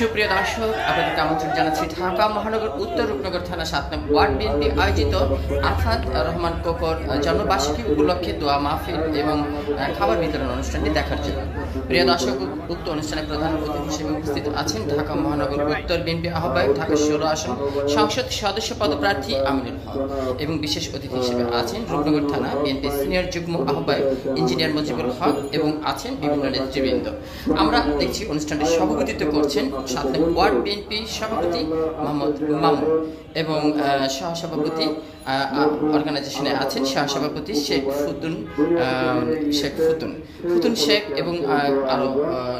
সুপ্রিয় দর্শক, আপনাদেরকে আমন্ত্রণ জানাচ্ছি ঢাকা মহানগর উত্তর রূপনগর থানা ৭ নং ওয়ার্ড বিএনপি আয়োজিত আফাদ রহমান কোকর জন্মবার্ষিকী উপলক্ষে দোয়া মাহফিল এবং খাবার বিতরণ অনুষ্ঠানটি দেখার জন্য। প্রিয় দর্শক, উক্ত অনুষ্ঠানে প্রধান অতিথি হিসেবে উপস্থিত আছেন ঢাকা মহানগর উত্তর বিএনপি আহ্বায়ক, ঢাকা ১৬ আসন সংসদ সদস্য পদপ্রার্থী আমিনুল হক এবং বিশেষ অতিথি হিসেবে আছেন রূপনগর থানা বিএনপি সিনিয়র যুগ্ম আহ্বায়ক ইঞ্জিনিয়ার মজিবুল হক এবং আছেন বিভিন্ন নেতৃবৃন্দ। আমরা দেখছি অনুষ্ঠানটি সভাপতিত্ব করছেন ৭ নং ওয়ার্ড বিএনপি সভাপতি মোহাম্মদ মামুন এবং সহসভাপতি অর্গানাইজেশনে আছেন সহসভাপতি শেখ ফুতুন শেখ এবং আরও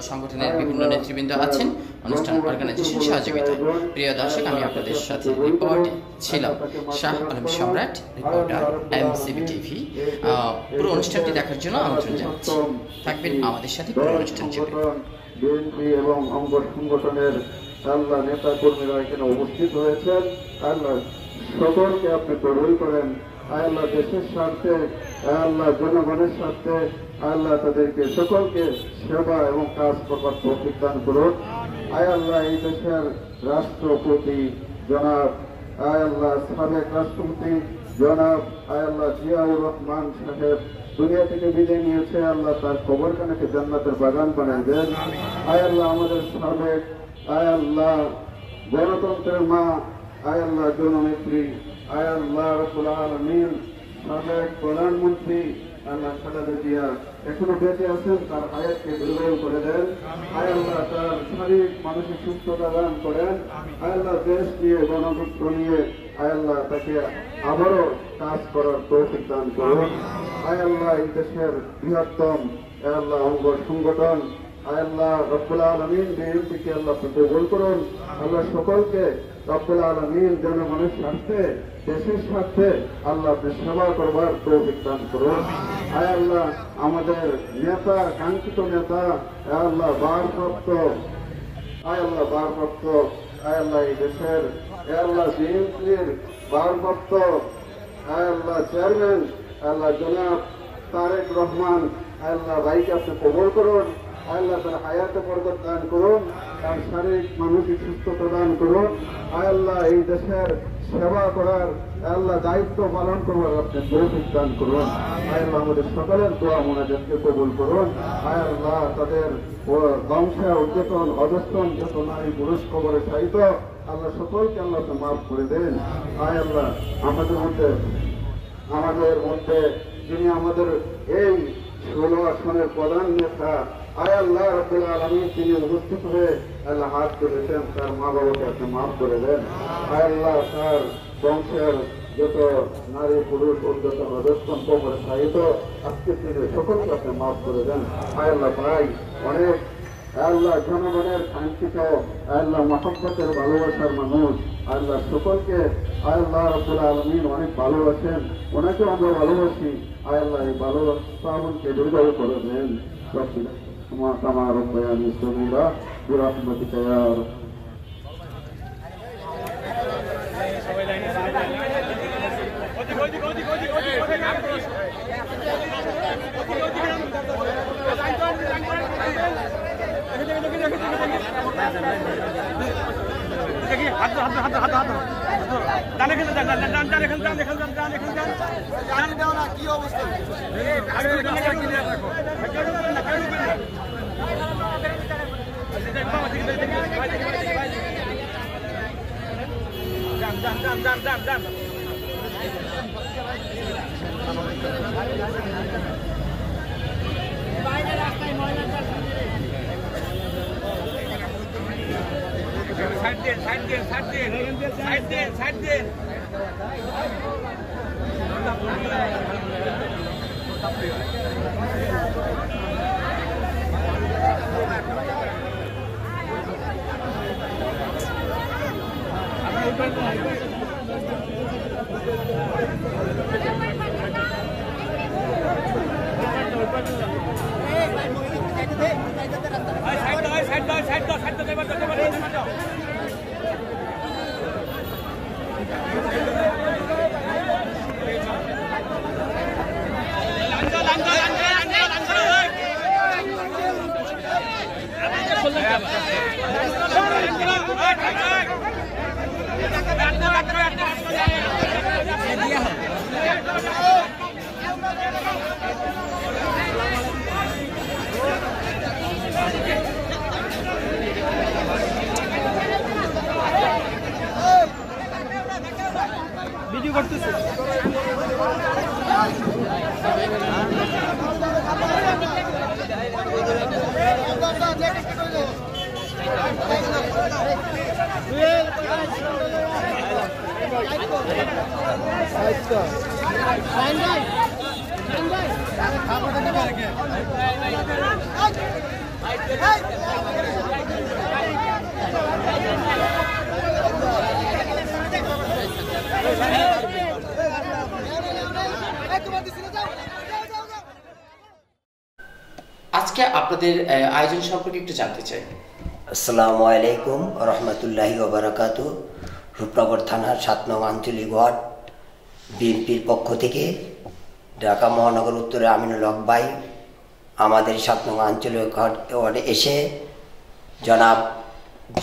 সংগঠনের বিভিন্ন নেতৃবৃন্দ আছেন অনুষ্ঠান অর্গানাইজেশন সহযোগিতায়। প্রিয় দর্শক, আমি আপনাদের সাথে রিপোর্টে ছিলাম শাহ আলম সম্রাট, রিপোর্টার এমসিবি টিভি। পুরো অনুষ্ঠানটি দেখার জন্য আমন্ত্রণ জানাচ্ছি, থাকবেন আমাদের সাথে পুরো অনুষ্ঠান জুড়ে। বিএনপি এবং অঙ্গ সংগঠনের আল্লাহ নেতা কর্মীরা এখানে উপস্থিত হয়েছেন। আল্লাহ সকলকে আপনি কবুল করেন। আল্লাহ দেশের স্বার্থে, আল্লাহ জনগণের স্বার্থে আল্লাহ তাদেরকে সকলকে সেবা এবং কাজ করবার তৌফিক দান করুন। আল্লাহ এই দেশের রাষ্ট্রপতি জনাব আল্লাহ সাবেক রাষ্ট্রপতি জনাব আল্লাহ জিয়াউর রহমান সাহেব দুনিয়া থেকে বিদায় নিয়েছে। আল্লাহ তার কবরখানাকে জান্নাতের বাগান বানিয়ে দেন। আল্লাহ আমাদের সাবেক আল্লাহ গণতন্ত্রের মা আল্লাহ জননেত্রী আল্লাহ রাব্বুল আলামিন সাবেক প্রধানমন্ত্রী আল্লাহ খালেদা জিয়া এখনো বেঁচে আছেন, তার হায়াতকে দীর্ঘায়ু করে দেন। আল্লাহ তার শারীরিক মানসিক সুস্থতা দান করেন। আল্লাহ দেশ নিয়ে গণতন্ত্র নিয়ে আল্লাহ তাকে আবারও কাজ করার তৌফিক দান করুন। আল্লাহ এই দেশের বৃহত্তম আল্লাহ অঙ্গ সংগঠন আল্লাহ রব্বুল আলামিন বিএনপিকে আল্লাহ কবুল করুন। আল্লাহ সকলকে রব্বুল আলামিন জনগণের স্বার্থে দেশের স্বার্থে আল্লাহ সেবা করবার তৌফিক দান করুন। আল্লাহ আমাদের নেতা, কাঙ্ক্ষিত নেতা আল্লাহ ভারপ্রাপ্ত আল্লাহ এই দেশের আল্লাহ বিএনপির ভারপ্রাপ্ত আল্লাহ চেয়ারম্যান আল্লাহ জনাব তারেক রহমান আল্লাহ ভাইকে আপনি কবুল করুন। আল্লাহ তার হায়াতে বরকত দান করুন, তার শারীরিক মানসিক সুস্থতা দান করুন। আল্লাহ এই দেশের সেবা করার আল্লাহ দায়িত্ব পালন করবার আপনি তৌফিক দান করুন। আল্লাহ আমাদের সকলের দোয়া মোনাজাতকে কবুল করুন। আল্লাহ তাদের বংশে উদ্যতন অধস্তন যত নারী পুরুষ কবরে সাহিত আল্লাহ সকলকে আল্লাহ মাফ করে দেন। আল্লাহ আমাদের মধ্যে যিনি আমাদের এই ১৬ আসনের প্রধান নেতা আল্লাহ রাব্বুল আলামিন তিনি উপস্থিত হয়ে আল্লাহ হাত তুলেছেন, তার মা বাবাকে আপনি মাফ করে দেন। আল্লাহ তার বংশের যত নারী পুরুষ উদ্যতন অধস্তন কবরে সাহিত আজকে তিনি সকলকে আপনি মাফ করে দেন। আল্লাহ ভাই অনেক আল্লাহ জনগণের কাঙ্ক্ষিত আল্লাহ মহব্বতের ভালোবাসার মানুষ আল্লাহ সকলকে আল্লাহ রাব্বুল আলামিন অনেক ভালোবাসেন, ওনাকে আমরা ভালোবাসি। আল্লাহ এই ভালোবাসাকে দীর্ঘায়ু করে দেন। كما ربياني صغيرا برحمتك يا رب। কি অবস্থা Gracias. ভিডিও করতেছে আজকে আপনাদের আয়োজন সম্পর্কে একটু জানতে চাই। আসসালামু আলাইকুম রহমতুল্লাহি ওয়া বারাকাতুহু। রূপনগর থানার 7 নং আঞ্চলিক ওয়ার্ড বিএনপির পক্ষ থেকে ঢাকা মহানগর উত্তরে আমিনুল হক ভাই আমাদের 7 নং আঞ্চলিক ওয়ার্ডে এসে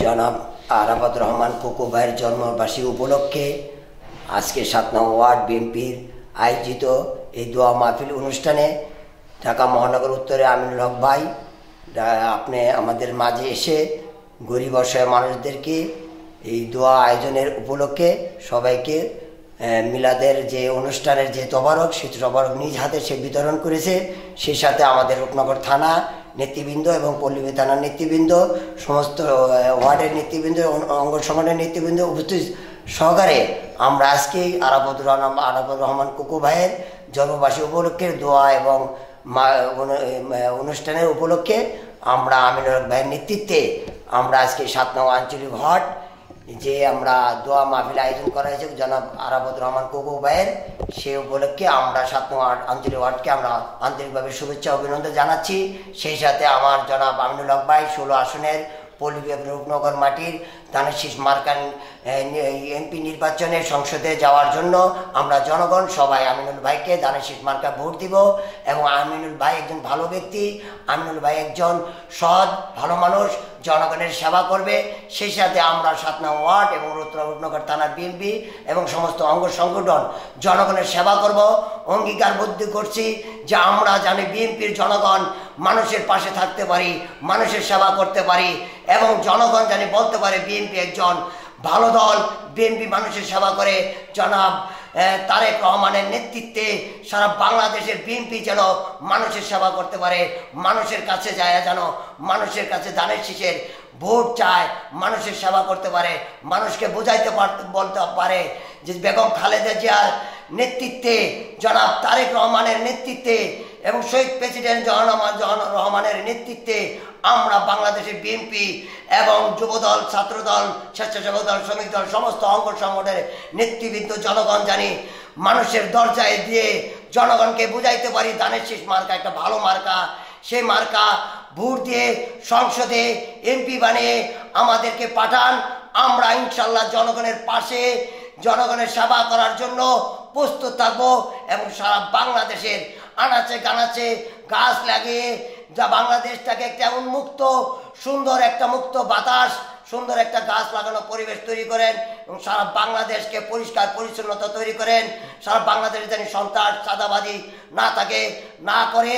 জনাব আরাফাত রহমান কোকো ভাইয়ের জন্মবার্ষিকী উপলক্ষে আজকে 7 নং ওয়ার্ড বিএনপির আয়োজিত এই দোয়া মাহফিল অনুষ্ঠানে ঢাকা মহানগর উত্তরে আমিনুল হক ভাই আপনি আমাদের মাঝে এসে গরিব অসহায় মানুষদেরকে এই দোয়া আয়োজনের উপলক্ষে সবাইকে মিলাদের যে অনুষ্ঠানের যে তবারক সে তবারক নিজ হাতে সে বিতরণ করেছে। সেই সাথে আমাদের রূপনগর থানা নেতৃবৃন্দ এবং পল্লবী থানার নেতৃবৃন্দ, সমস্ত ওয়ার্ডের নেতৃবৃন্দ, অঙ্গ সংগঠনের নেতৃবৃন্দ উপস্থিত সহকারে আমরা আজকে আরাফাত রহমান কোকো ভাইয়ের জন্মবার্ষিকী উপলক্ষে দোয়া এবং অনুষ্ঠানের উপলক্ষে আমরা আমিনুল হক ভাইয়ের নেতৃত্বে আমরা আজকে 7 নং আঞ্চলিক ওয়ার্ড যে আমরা দোয়া মাহফিল আয়োজন করা হয়েছে জনাব আরাফাত রহমান কোকো ভাইয়ের, সে উপলক্ষে আমরা 7 নং আঞ্চলিক ওয়ার্ডকে আমরা আন্তরিকভাবে শুভেচ্ছা অভিনন্দন জানাচ্ছি। সেই সাথে আমার জনাব আমিনুল হক ভাই 16 আসনের পল্লবী রূপনগর মাটির ধানের শীষ মার্কান এমপি নির্বাচনে সংসদে যাওয়ার জন্য আমরা জনগণ সবাই আমিনুল ভাইকে ধানের শীষ মার্কা ভোট দিব। এবং আমিনুল ভাই একজন ভালো ব্যক্তি, আমিনুল ভাই একজন সৎ ভালো মানুষ, জনগণের সেবা করবে। সেই সাথে আমরা 7 নং ওয়ার্ড এবং রূপনগর থানার বিএনপি এবং সমস্ত অঙ্গ সংগঠন জনগণের সেবা করব অঙ্গীকারবদ্ধ করছি যে আমরা জানি বিএনপির জনগণ মানুষের পাশে থাকতে পারি, মানুষের সেবা করতে পারি এবং জনগণ জানি বলতে পারে বিএনপি একজন ভালো দল, বিএনপি মানুষের সেবা করে। জনাব তারেক রহমানের নেতৃত্বে সারা বাংলাদেশের বিএনপি যেন মানুষের সেবা করতে পারে, মানুষের কাছে যায় যেন মানুষের কাছে ধানের শীষের ভোট চায়, মানুষের সেবা করতে পারে, মানুষকে বোঝাইতে বলতে পারে যে বেগম খালেদা জিয়ার নেতৃত্বে, জনাব তারেক রহমানের নেতৃত্বে এবং শহীদ প্রেসিডেন্ট রহমানের নেতৃত্বে আমরা বাংলাদেশের বিএনপি এবং যুবদল, ছাত্রদল, স্বেচ্ছাসেবক দল, শ্রমিক দল, সমস্ত অঙ্গ সংগঠনের নেতৃবৃন্দ জনগণ জানি মানুষের দরজায় দিয়ে জনগণকে বুঝাইতে পারি ধানের শীষ মার্কা একটা ভালো মার্কা, সেই মার্কা ভোট দিয়ে সংসদে এমপি বানিয়ে আমাদেরকে পাঠান। আমরা ইনশাল্লাহ জনগণের পাশে জনগণের সেবা করার জন্য প্রস্তুত থাকবো এবং সারা বাংলাদেশের আনাচে কানাচে গাছ লাগিয়ে যা বাংলাদেশটাকে একটা উন্মুক্ত সুন্দর একটা মুক্ত বাতাস, সুন্দর একটা গাছ লাগানো পরিবেশ তৈরি করেন এবং সারা বাংলাদেশকে পরিষ্কার পরিচ্ছন্নতা তৈরি করেন। সারা বাংলাদেশে যেন সন্ত্রাস চাঁদাবাজি না থাকে, না করে,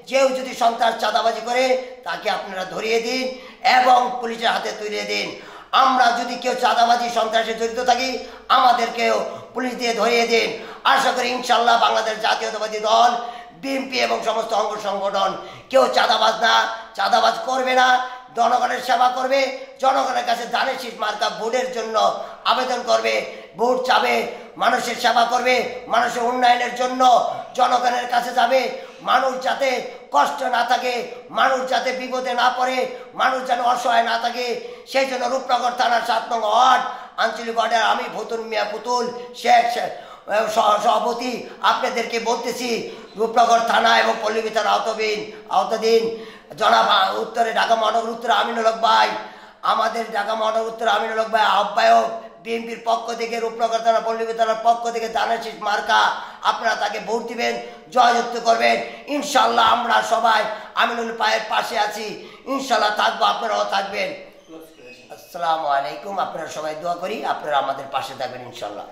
কেউ যদি সন্ত্রাস চাঁদাবাজি করে তাকে আপনারা ধরিয়ে দিন এবং পুলিশের হাতে তুলে দিন। আমরা যদি কেউ চাঁদাবাজি সন্ত্রাসে জড়িত থাকি আমাদেরকেও পুলিশ দিয়ে ধরিয়ে দিন। আশা করি ইনশাল্লাহ বাংলাদেশ জাতীয়তাবাদী দল, বিএনপি এবং সমস্ত অঙ্গ সংগঠন কেউ চাঁদাবাজ করবে না, জনগণের সেবা করবে, জনগণের কাছে ধানের শীষ মার্কা ভোটের জন্য আবেদন করবে, ভোট চাবে, মানুষের সেবা করবে, মানুষের উন্নয়নের জন্য জনগণের কাছে যাবে। মানুষ যাতে কষ্ট না থাকে, মানুষ যাতে বিপদে না পড়ে, মানুষ যেন অসহায় না থাকে, সেই জন্য রূপনগর থানার 7 নং ওয়ার্ড আঞ্চলিক ওয়ার্ডের আমি পুতুল শেখ সভাপতি আপনাদেরকে বলতেছি, রূপনগর থানা এবং পল্লবী থানা আওতাধীন জনাব উত্তরে ঢাকা মহানগর উত্তরে আমিনুল হক ভাই, আমাদের ঢাকা মহানগর উত্তরে আমিনুল হক ভাই আহ্বায়ক, বিএনপির পক্ষ থেকে রূপনগর থানা পল্লবী থানার পক্ষ থেকে ধানের শীষ মার্কা আপনারা তাকে ভোট দিবেন, জয়যুক্ত করবেন। ইনশাল্লাহ আমরা সবাই আমিনুল ভাইয়ের পাশে আছি, ইনশাল্লাহ থাকবো, আপনারাও থাকবেন। আসসালামু আলাইকুম। আপনারা সবাই দোয়া করি আপনারা আমাদের পাশে থাকবেন ইনশাল্লাহ।